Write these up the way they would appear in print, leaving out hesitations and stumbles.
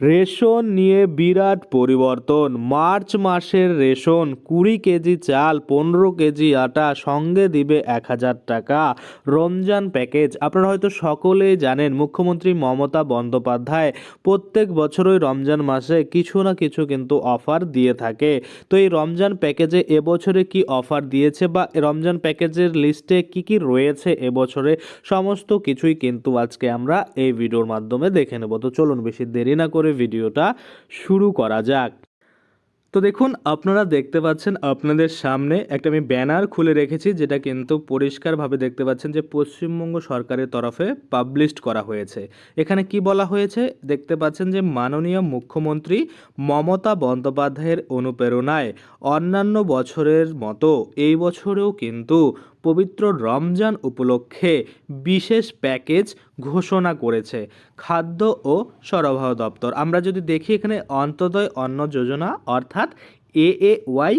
Ration নিয়ে বিরাট পরিবর্তন। March মাসের রেশন 20 কেজি চাল, 15 কেজি আটা, সঙ্গে দিবে 1000 টাকা রমজান প্যাকেজ। আপনারা হয়তো সকলেই জানেন মুখ্যমন্ত্রী মমতা বন্দ্যোপাধ্যায় প্রত্যেক বছরই রমজান মাসে কিছু না কিছু কিন্তু অফার দিয়ে থাকে। তো এই রমজান প্যাকেজে এবছরে কি অফার দিয়েছে বা রমজান প্যাকেজের লিস্টে কি কি রয়েছে এবছরে, সমস্ত কিছুই কিন্তু আজকে আমরা এই ভিডিওর মাধ্যমে দেখে নেব। তো চলুন বেশি দেরি না করে ভিডিওটা শুরু করা যাক। তো দেখুন, আপনারা দেখতে পাচ্ছেন আপনাদের সামনে একটা আমি ব্যানার খুলে রেখেছি, যেটা কিন্তু পরিষ্কারভাবে দেখতে পাচ্ছেন যে পশ্চিমবঙ্গ সরকারের তরফে পাবলিশড করা হয়েছে। এখানে কি বলা হয়েছে দেখতে পাচ্ছেন যে মাননীয় মুখ্যমন্ত্রী মমতা বন্দ্যোপাধ্যায়ের অনুপ্রেরণায় অন্যান্য বছরের মতো এই বছরেও কিন্তু পবিত্র রমজান উপলক্ষে বিশেষ প্যাকেজ ঘোষণা করেছে খাদ্য ও সরবরাহ দপ্তর। আমরা যদি দেখি এখানে অন্তোদয় অন্ন যোজনা অর্থাৎ AAY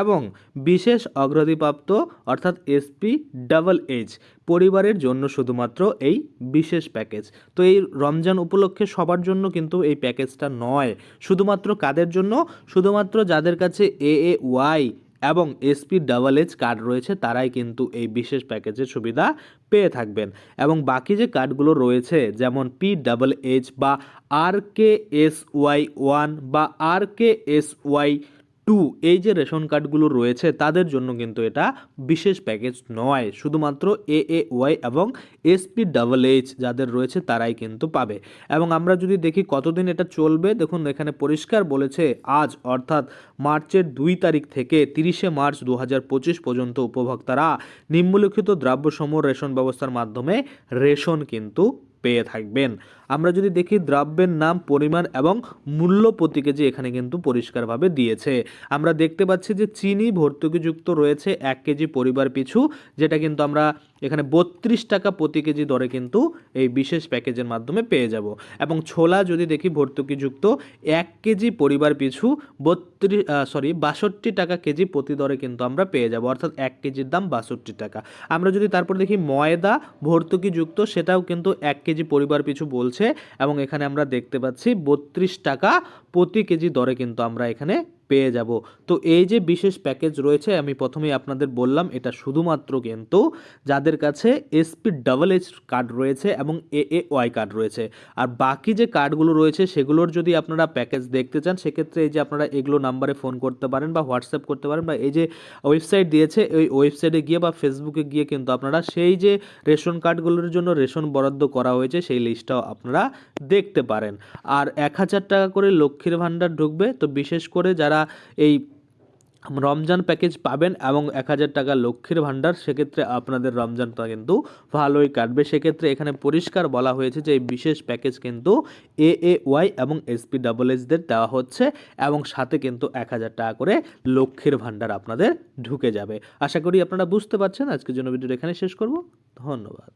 এবং বিশেষ অগ্রাধিপ্রাপ্ত অর্থাৎ SP-AA পরিবারের জন্য শুধুমাত্র এই বিশেষ প্যাকেজ। তো এই রমজান উপলক্ষে সবার জন্য কিন্তু এই প্যাকেজটা নয়, শুধুমাত্র কাদের জন্য? শুধুমাত্র যাদের কাছে AAY এবং SP-AA কার্ড রয়েছে তারাই কিন্তু এই বিশেষ প্যাকেজের সুবিধা পেয়ে থাকবেন। এবং বাকি যে কার্ডগুলো রয়েছে যেমন PHH বা RKSY1 বা RKSY2, এই যে রেশন কার্ডগুলো রয়েছে তাদের জন্য কিন্তু এটা বিশেষ প্যাকেজ নয়, শুধুমাত্র AAY এবং SP-AA যাদের রয়েছে তারাই কিন্তু পাবে। এবং আমরা যদি দেখি কতদিন এটা চলবে, দেখুন এখানে পরিষ্কার বলেছে আজ অর্থাৎ মার্চের 2 তারিখ থেকে 30শে মার্চ 2025 পর্যন্ত উপভোক্তারা নিম্নলিখিত দ্রব্যসমূহ রেশন ব্যবস্থার মাধ্যমে রেশন কিন্তু পেয়ে থাকবেন। আমরা যদি দেখি দ্রব্যের নাম, পরিমাণ এবং মূল্য প্রতি কেজি এখানে কিন্তু পরিষ্কারভাবে দিয়েছে। আমরা দেখতে পাচ্ছি যে চিনি ভর্তুকিযুক্ত রয়েছে 1 কেজি পরিবার পিছু, যেটা কিন্তু আমরা এখানে 32 টাকা প্রতি কেজি দরে কিন্তু এই বিশেষ প্যাকেজের মাধ্যমে পেয়ে যাব। এবং ছোলা যদি দেখি ভর্তুকিযুক্ত 1 কেজি পরিবার পিছু 62 টাকা কেজি প্রতি দরে কিন্তু আমরা পেয়ে যাব, অর্থাৎ 1 কেজির দাম 62 টাকা। আমরা যদি তারপর দেখি ময়দা ভর্তুকিযুক্ত, সেটাও কিন্তু 1 কেজি পরিবার পিছু বলছে এবং এখানে আমরা দেখতে পাচ্ছি 32 টাকা প্রতি কেজি দরে কিন্তু আমরা এখানে পেয়ে যাব। তো এই যে বিশেষ প্যাকেজ রয়েছে আমি প্রথমেই আপনাদের বললাম, এটা শুধুমাত্র কিন্তু যাদের কাছে SP-AA কার্ড রয়েছে এবং AAY কার্ড রয়েছে। আর বাকি যে কার্ডগুলো রয়েছে সেগুলোর যদি আপনারা প্যাকেজ দেখতে চান, সেক্ষেত্রে এই যে আপনারা এগুলো নাম্বারে ফোন করতে পারেন বা হোয়াটসঅ্যাপ করতে পারেন, বা এই যে ওয়েবসাইট দিয়েছে ওই ওয়েবসাইটে গিয়ে বা ফেসবুকে গিয়ে কিন্তু আপনারা সেই যে রেশন কার্ডগুলোর জন্য রেশন বরাদ্দ করা হয়েছে সেই লিস্টটাও আপনারা দেখতে পারেন। আর 1000 টাকা করে লক্ষ্মীর ভাণ্ডার ঢুকবে। তো বিশেষ করে যারা এই রমজান প্যাকেজ পাবেন এবং 1000 টাকা লক্ষ্মীর ভাণ্ডার, সেক্ষেত্রে আপনাদের রমজানটা কিন্তু ভালোই কাটবে। সেক্ষেত্রে এখানে পরিষ্কার বলা হয়েছে যে এই বিশেষ প্যাকেজ কিন্তু AAY এবং SP-AA দেওয়া হচ্ছে এবং সাথে কিন্তু 1000 টাকা করে লক্ষ্মীর ভাণ্ডার আপনাদের ঢুকে যাবে। আশা করি আপনারা বুঝতে পারছেন। আজকের জন্য ভিডিওটা এখানে শেষ করব। ধন্যবাদ।